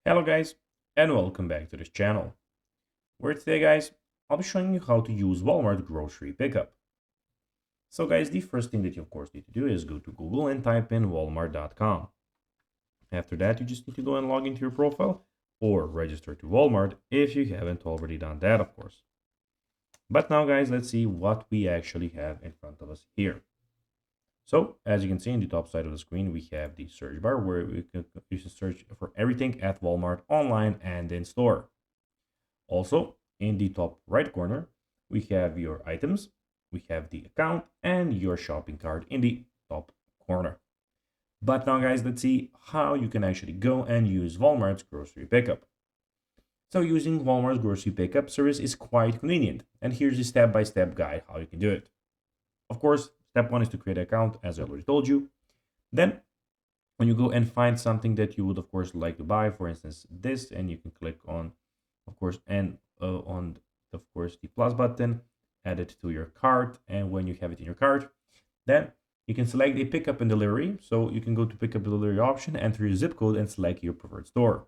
Hello guys, and welcome back to this channel, where today guys, I'll be showing you how to use Walmart grocery pickup. So guys, the first thing that you of course need to do is go to Google and type in walmart.com. After that, you just need to go and log into your profile or register to Walmart if you haven't already done that, of course. But now guys, let's see what we actually have in front of us here. So as you can see in the top side of the screen, we have the search bar where you can search for everything at Walmart online and in store. Also, in the top right corner, we have your items, we have the account, and your shopping cart in the top corner. But now, guys, let's see how you can actually go and use Walmart's grocery pickup. So, using Walmart's grocery pickup service is quite convenient, and here's a step by step guide how you can do it. Of course, step one is to create an account, as I already told you. Then, when you go and find something that you would, of course, like to buy, for instance, this, and you can click on, of course, and on of course the plus button, add it to your cart, and when you have it in your cart, then you can select a pickup and delivery. So you can go to pickup and delivery option, enter your zip code, and select your preferred store.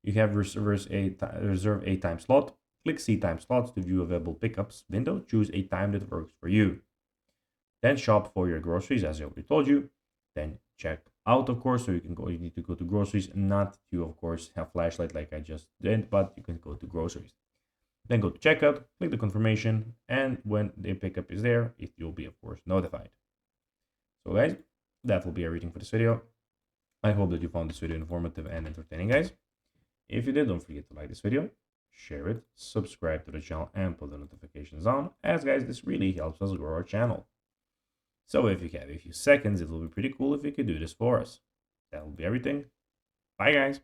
You have reserve a time slot. Click see time slots to view available pickups window. Choose a time that works for you. Then shop for your groceries, as I already told you. Then check out, of course, so you need to go to groceries, not to, of course, have flashlight like I just did, but you can go to groceries. Then go to checkout, click the confirmation, and when the pickup is there, you'll be, of course, notified. So guys, that will be everything for this video. I hope that you found this video informative and entertaining, guys. If you did, don't forget to like this video, share it, subscribe to the channel, and put the notifications on, as guys, this really helps us grow our channel. So if you have a few seconds, it will be pretty cool if you could do this for us. That will be everything. Bye guys.